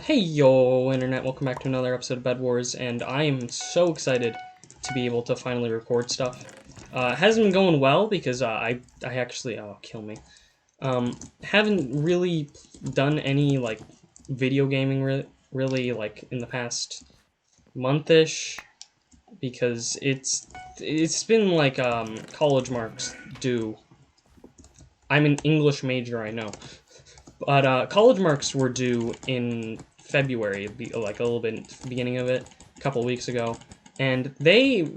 Hey yo, internet, welcome back to another episode of Bedwars, and I am so excited to be able to finally record stuff. It hasn't been going well because I actually, oh, kill me. Haven't really done any, like, video gaming really, like, in the past month-ish, because it's been, like, college marks due. I'm an English major, I know. But college marks were due in February, like a little bit beginning of it, a couple weeks ago, and they,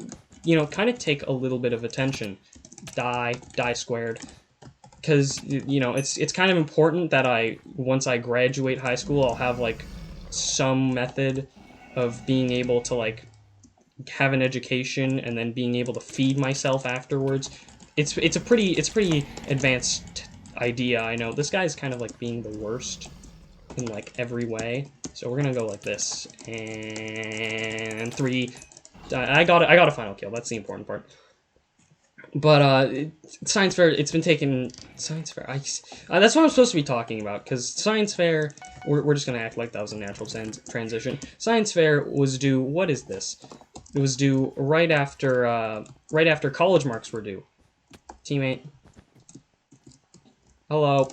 kind of take a little bit of attention. Die squared, because it's kind of important that once I graduate high school, I'll have like some method of being able to like have an education and then being able to feed myself afterwards. It's a pretty advanced idea. I know this guy's kind of like being the worst in like every way. So we're gonna go like this and three. I got a final kill. That's the important part. But science fair, it's been taken. Science fair. That's what I'm supposed to be talking about because science fair. We're just gonna act like that was a natural transition. Science fair was due. What is this? It was due right after college marks were due. Teammate. Hello.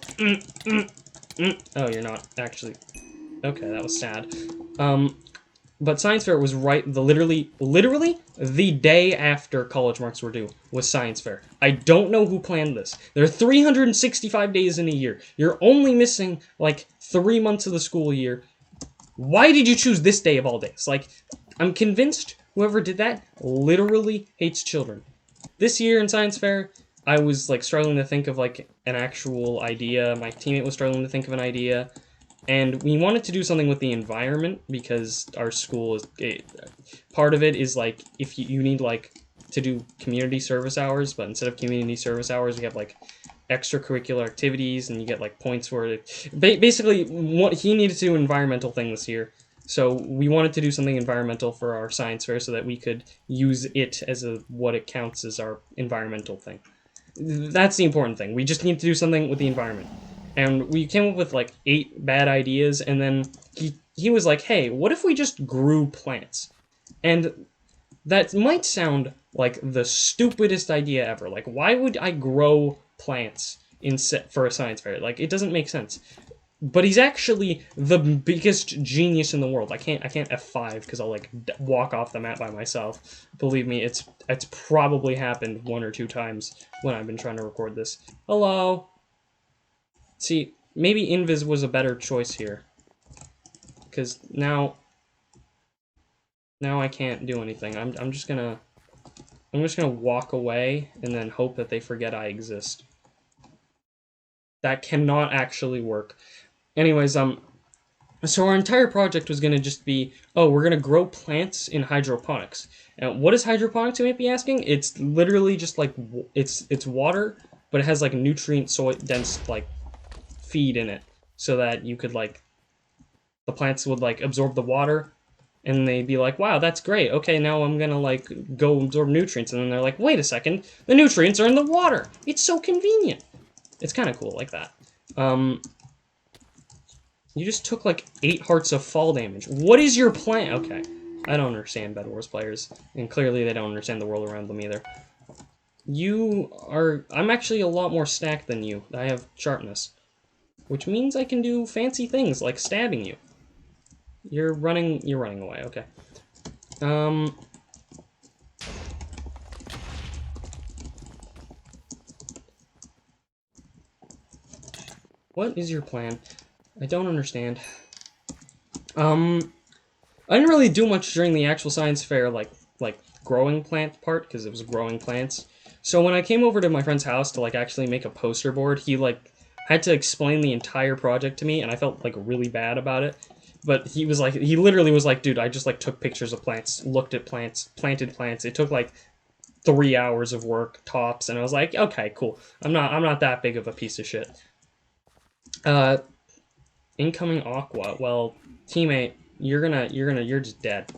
Oh, you're not actually. Okay, that was sad. But science fair was literally the day after college marks were due was science fair. I don't know who planned this. There are 365 days in a year. You're only missing like 3 months of the school year. Why did you choose this day of all days? Like, I'm convinced whoever did that literally hates children. This year in science fair, I was like struggling to think of like an actual idea. My teammate was struggling to think of an idea. And we wanted to do something with the environment because our school is part of it is like if you need like to do community service hours, but instead of community service hours, we have like extracurricular activities, and you get like points for it. Basically, what he needed to do an environmental thing this year, so we wanted to do something environmental for our science fair so that we could use it as what it counts as our environmental thing. That's the important thing. We just need to do something with the environment. And we came up with like 8 bad ideas, and then he was like, hey, what if we just grew plants? And that might sound like the stupidest idea ever. Like, why would I grow plants for a science fair? Like, it doesn't make sense. But he's actually the biggest genius in the world. I can't F5 because I'll like walk off the map by myself. Believe me, it's probably happened 1 or 2 times when I've been trying to record this. Hello. See, maybe Invis was a better choice here. Because now I can't do anything. I'm just gonna walk away and then hope that they forget I exist. That cannot actually work. Anyways, so our entire project was gonna just be, oh, we're gonna grow plants in hydroponics. And what is hydroponics, you might be asking? It's literally just like it's water, but it has like nutrient soil dense like feed in it, so that you could like the plants would like absorb the water, and they'd be like, wow, that's great, okay, now I'm gonna like go absorb nutrients, and then they're like, wait a second, the nutrients are in the water. It's so convenient. It's kind of cool like that. You just took like 8 hearts of fall damage. What is your plan? Okay, I don't understand Bedwars players, and clearly they don't understand the world around them either. I'm actually a lot more stacked than you. I have sharpness, which means I can do fancy things like stabbing you. You're running away, okay. What is your plan? I don't understand. I didn't really do much during the actual science fair, like growing plant part, because it was growing plants. So when I came over to my friend's house to like actually make a poster board, he like had to explain the entire project to me, and I felt like really bad about it. But he literally was like, dude, I just like took pictures of plants, looked at plants, planted plants. It took like 3 hours of work tops, and I was like, okay, cool. I'm not that big of a piece of shit. Incoming Aqua. Well, teammate, you're just dead.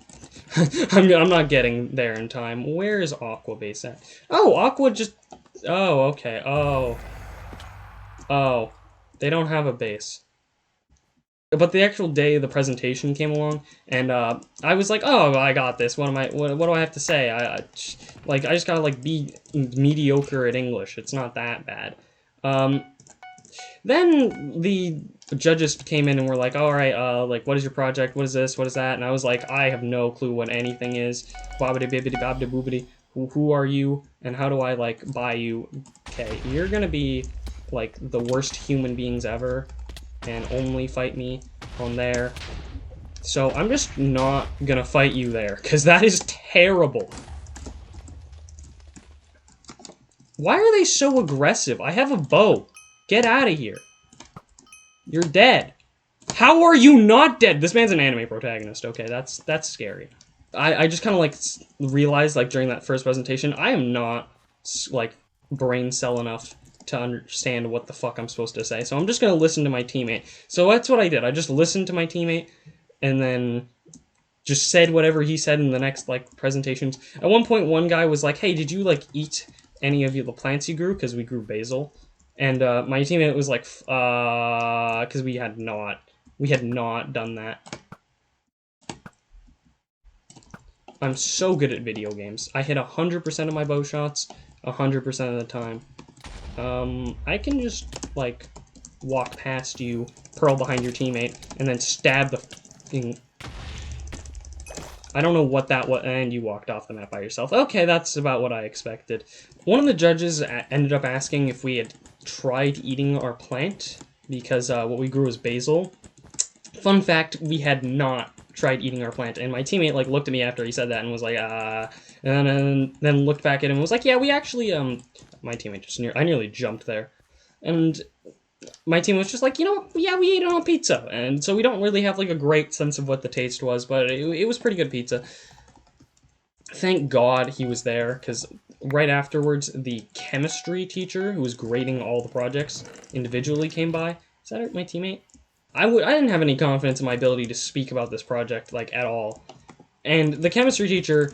I'm not getting there in time. Where is Aqua base at? Oh, Aqua just. Oh, okay. Oh. They don't have a base. But the actual day the presentation came along, and I was like, oh, I got this. What do I have to say? I just gotta like be mediocre at English. It's not that bad. Then the judges came in and were like, all right, like, what is your project? What is this? What is that? And I was like, I have no clue what anything is. Bobbity bibbity bobbity boobity. Who are you? And how do I, like, buy you? Okay, you're gonna be, like, the worst human beings ever and only fight me on there. So I'm just not gonna fight you there, because that is terrible. Why are they so aggressive? I have a bow. Get out of here. You're dead. How are you not dead? This man's an anime protagonist. Okay, that's scary. I just kind of like realized like during that first presentation, I am not like brain cell enough to understand what the fuck I'm supposed to say. So I'm just gonna listen to my teammate. So that's what I did. I just listened to my teammate and then just said whatever he said in the next like presentations. At one point, one guy was like, "Hey, did you like eat any of the plants you grew?" Because we grew basil. And my teammate was like, because we had not done that. I'm so good at video games. I hit 100% of my bow shots 100% of the time. I can just like walk past you, pearl behind your teammate, and then stab the thing. I don't know what that was, and you walked off the map by yourself. Okay, that's about what I expected. One of the judges ended up asking if we had tried eating our plant, because what we grew was basil. Fun fact, we had not tried eating our plant, and my teammate like looked at me after he said that and was like, and then looked back at him and was like, yeah, we actually, my teammate just I nearly jumped there. And my team was just like, you know, yeah, we ate it on pizza, and so we don't really have like a great sense of what the taste was, but it was pretty good pizza. Thank God he was there, because right afterwards, the chemistry teacher, who was grading all the projects individually, came by. Is that my teammate? I didn't have any confidence in my ability to speak about this project, like, at all. And the chemistry teacher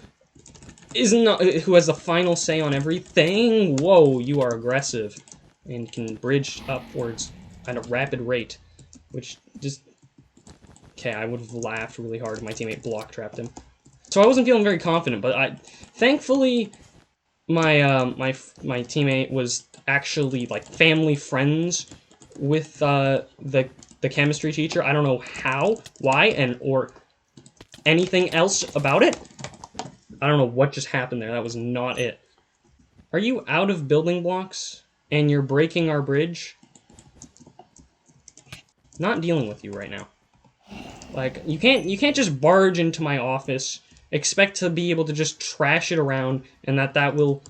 is not, who has the final say on everything. Whoa, you are aggressive and can bridge upwards at a rapid rate, which just... Okay, I would have laughed really hard if my teammate block trapped him. So I wasn't feeling very confident, but thankfully, my my teammate was actually like family friends with the chemistry teacher. I don't know how, why, or anything else about it. I don't know what just happened there. That was not it. Are you out of building blocks and you're breaking our bridge? Not dealing with you right now. Like, you can't just barge into my office, expect to be able to just trash it around, and that will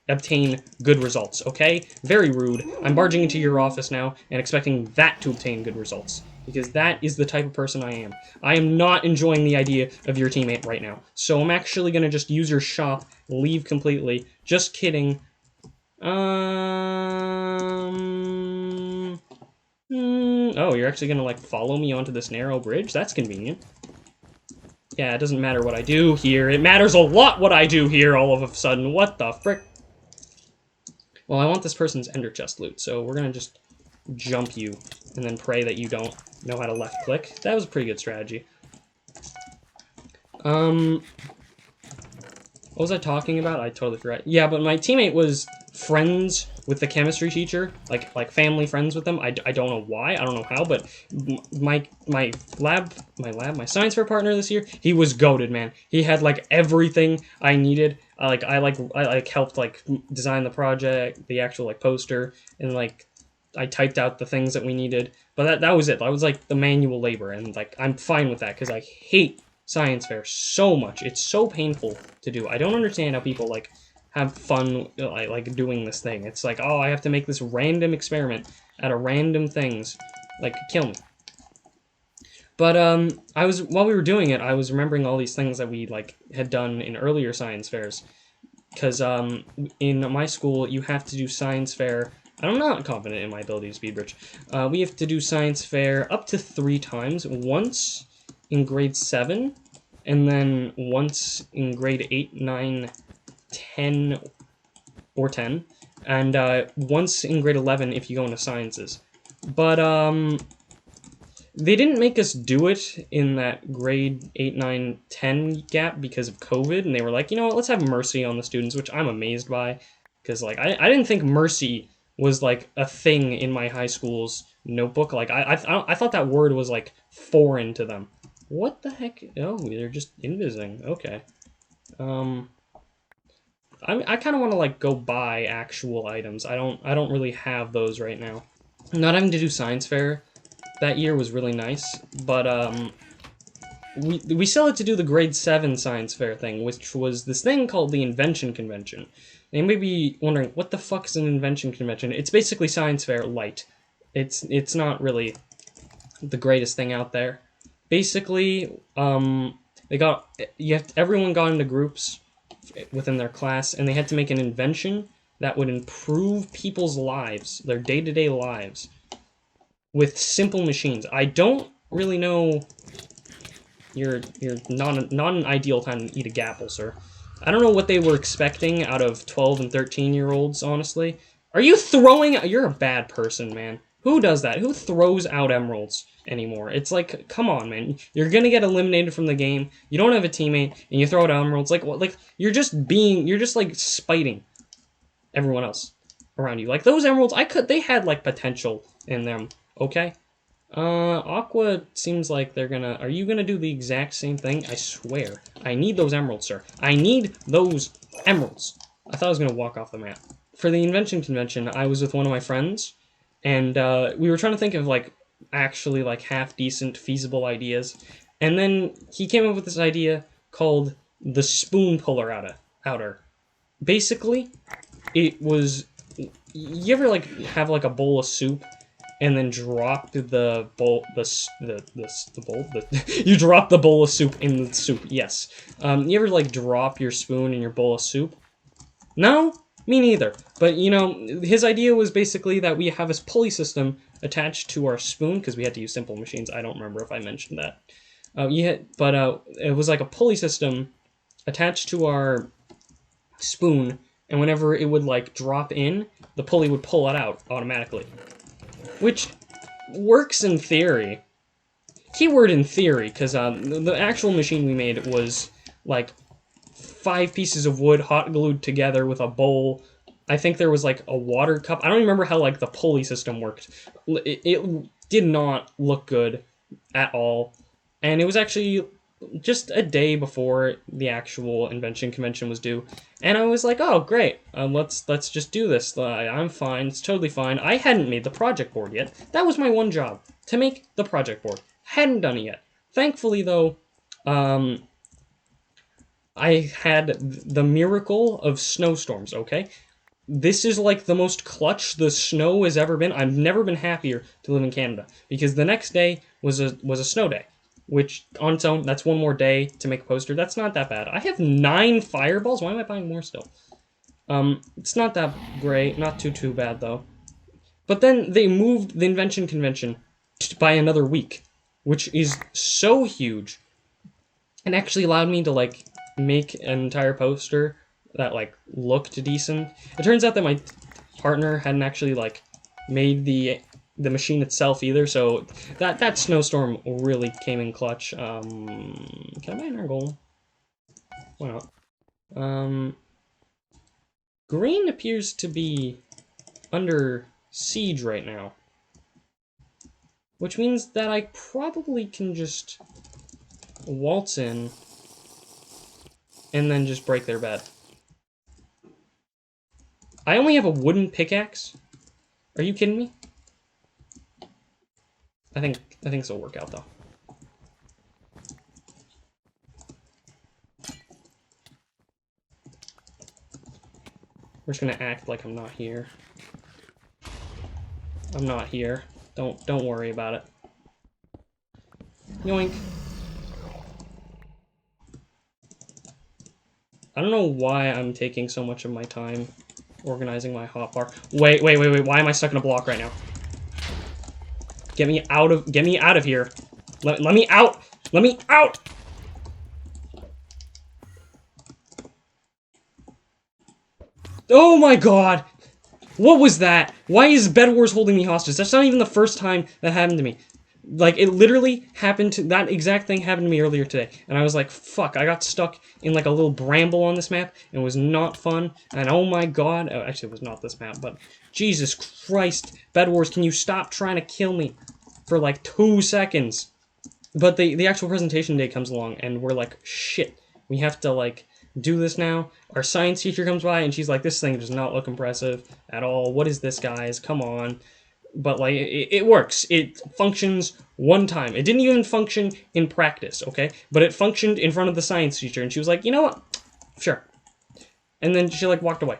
obtain good results, okay? Very rude. I'm barging into your office now and expecting that to obtain good results, because that is the type of person I am. I am not enjoying the idea of your teammate right now, so I'm actually gonna just use your shop, leave completely. Just kidding. Oh, you're actually gonna, like, follow me onto this narrow bridge? That's convenient. Yeah, it doesn't matter what I do here. It matters a lot what I do here all of a sudden. What the frick? Well, I want this person's ender chest loot, so we're gonna just jump you and then pray that you don't know how to left click. That was a pretty good strategy. What was I talking about? I totally forgot. Yeah, but my teammate was friends with the chemistry teacher, like family friends with them. I don't know why, I don't know how, but my science fair partner this year, he was goated, man. He had like everything I needed. I helped like design the project, the actual like poster, and like I typed out the things that we needed. But that was it. That was like the manual labor, and like I'm fine with that because I hate science fair so much. It's so painful to do. I don't understand how people like have fun like doing this thing. It's like, oh, I have to make this random experiment out of random things. Like, kill me. But while we were doing it, I was remembering all these things that we like had done in earlier science fairs. Because in my school, you have to do science fair. I'm not confident in my ability to speed bridge. We have to do science fair up to 3 times. Once in grade 7, and then once in grade 8, 9, 10, or 10, and once in grade 11 if you go into sciences. But They didn't make us do it in that grade 8, 9, 10 gap because of COVID, and they were like, you know what, let's have mercy on the students, which I'm amazed by, because, like, I didn't think mercy was, like, a thing in my high school's notebook. Like, I thought that word was, like, foreign to them. What the heck? Oh, they're just invising. Okay. I kind of want to, like, go buy actual items. I don't really have those right now. Not having to do science fair that year was really nice, but we still had to do the grade 7 science fair thing, which was this thing called the Invention Convention. And you may be wondering, what the fuck is an Invention Convention? It's basically science fair light. It's not the greatest thing out there. Basically, everyone got into groups within their class, and they had to make an invention that would improve people's lives, their day-to-day lives, with simple machines. I don't really know. You're not an ideal time to eat a gapple, sir. I don't know what they were expecting out of 12 and 13-year-olds, honestly. Are you throwing? You're a bad person, man. Who does that? Who throws out emeralds anymore? It's like, come on, man. You're gonna get eliminated from the game. You don't have a teammate, and you throw out emeralds. Like, what? Like, you're just like spiting everyone else around you. Like, those emeralds, they had, like, potential in them, okay? Aqua seems like they're gonna... Are you gonna do the exact same thing? I swear. I need those emeralds, sir. I need those emeralds. I thought I was gonna walk off the map. For the Invention Convention, I was with one of my friends, and, we were trying to think of, like, actually, like, half-decent, feasible ideas, and then he came up with this idea called the spoon puller outer. Basically, it was... You ever, like, have, like, a bowl of soup, and then drop the bowl, you drop the bowl of soup in the soup, yes. You ever, like, drop your spoon in your bowl of soup? No? Me neither. But, you know, his idea was basically that we have this pulley system attached to our spoon, because we had to use simple machines. I don't remember if I mentioned that. It was like a pulley system attached to our spoon, and whenever it would, like, drop in, the pulley would pull it out automatically. Which works in theory. Keyword in theory, because the actual machine we made was, like, 5 pieces of wood hot glued together with a bowl. I think there was, like, a water cup. I don't remember how, like, the pulley system worked. It did not look good at all. And it was actually just a day before the actual Invention Convention was due. And I was like, oh, great. Let's just do this. I'm fine. It's totally fine. I hadn't made the project board yet. That was my one job, to make the project board. Hadn't done it yet. Thankfully, though, I had the miracle of snowstorms, okay? This is, like, the most clutch the snow has ever been. I've never been happier to live in Canada, because the next day was a snow day, which, on its own, that's one more day to make a poster. That's not that bad. I have 9 fireballs. Why am I buying more still? It's not that great. Not too bad, though. But then they moved the Invention Convention by another week, which is so huge, and actually allowed me to, like, make an entire poster that, like, looked decent. It turns out that my partner hadn't actually, like, made the machine itself either, so that snowstorm really came in clutch. Can I buy an gold? Why not? Green appears to be under siege right now, which means that I probably can just waltz in and then just break their bed. I only have a wooden pickaxe. Are you kidding me? I think this will work out, though. We're just gonna act like I'm not here. I'm not here. Don't worry about it. Yoink. I don't know why I'm taking so much of my time organizing my hotbar. Wait. Why am I stuck in a block right now? Get me out of here. Let me out. Let me out. Oh my god. What was that? Why is Bedwars holding me hostage? That's not even the first time that happened to me. Like, it literally happened to, that exact thing happened to me earlier today. And I was like, fuck, I got stuck in like a little bramble on this map. And it was not fun. And oh my god, oh, actually it was not this map, but Jesus Christ, Bedwars, can you stop trying to kill me for like 2 seconds? But the actual presentation day comes along and we're like, shit, we have to like do this now. Our science teacher comes by and she's like, this thing does not look impressive at all. What is this, guys? Come on. But like it works. It functions one time. It didn't even function in practice, okay? But it functioned in front of the science teacher, and she was like, you know what? Sure. And then she like walked away.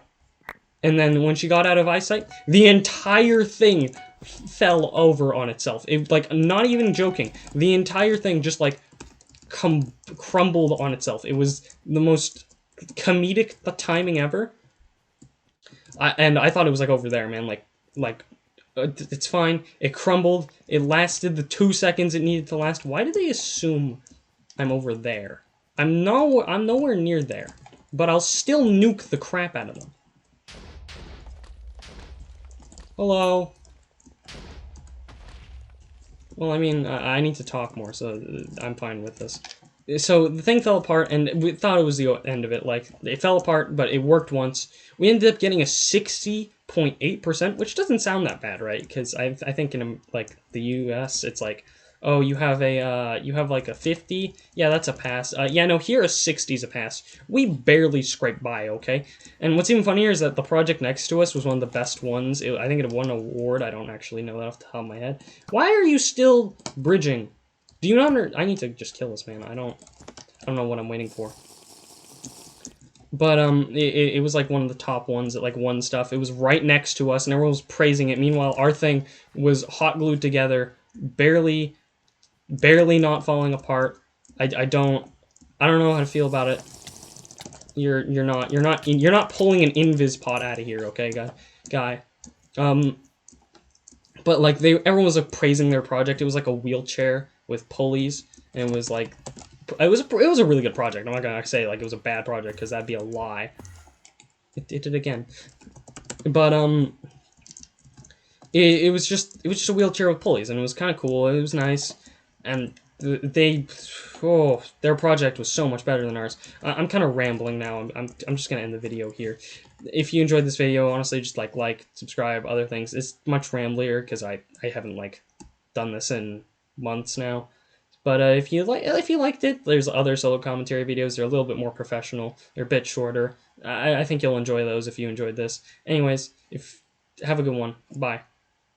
And then when she got out of eyesight, the entire thing fell over on itself. It, like, not even joking. The entire thing just like crumbled on itself. It was the most comedic timing ever. And I thought it was like over there, man. Like. It's fine. It crumbled. It lasted the 2 seconds it needed to last. Why do they assume I'm over there? I'm nowhere near there. But I'll still nuke the crap out of them. Hello? Well, I mean, I need to talk more, so I'm fine with this. So the thing fell apart, and we thought it was the end of it. Like, it fell apart, but it worked once. We ended up getting a 60.8%, which doesn't sound that bad, right? Because I think in like the U.S. it's like, oh, you have like a 50, yeah, that's a pass. Yeah, no, here a 60 is a pass. We barely scraped by, okay. And what's even funnier is that the project next to us was one of the best ones. I think it won an award. I don't actually know that off the top of my head. Why are you still bridging? Do you not? I need to just kill this man. I don't know what I'm waiting for. But it was like one of the top ones that like won stuff. It was right next to us, and everyone was praising it. Meanwhile, our thing was hot glued together, barely not falling apart. I don't know how to feel about it. You're not pulling an invis pod out of here, okay, guy. But like everyone was like praising their project. It was like a wheelchair with pulleys, and it was like. It was a really good project. I'm not gonna say like it was a bad project because that'd be a lie. It did again, but it was just a wheelchair with pulleys, and it was kind of cool. It was nice, and their project was so much better than ours. I'm kind of rambling now. I'm just gonna end the video here. If you enjoyed this video, honestly, just like, subscribe, other things. It's much ramblier because I haven't like done this in months now. But if you liked it, there's other solo commentary videos. They're a little bit more professional. They're a bit shorter. I think you'll enjoy those if you enjoyed this. Anyways, have a good one. Bye.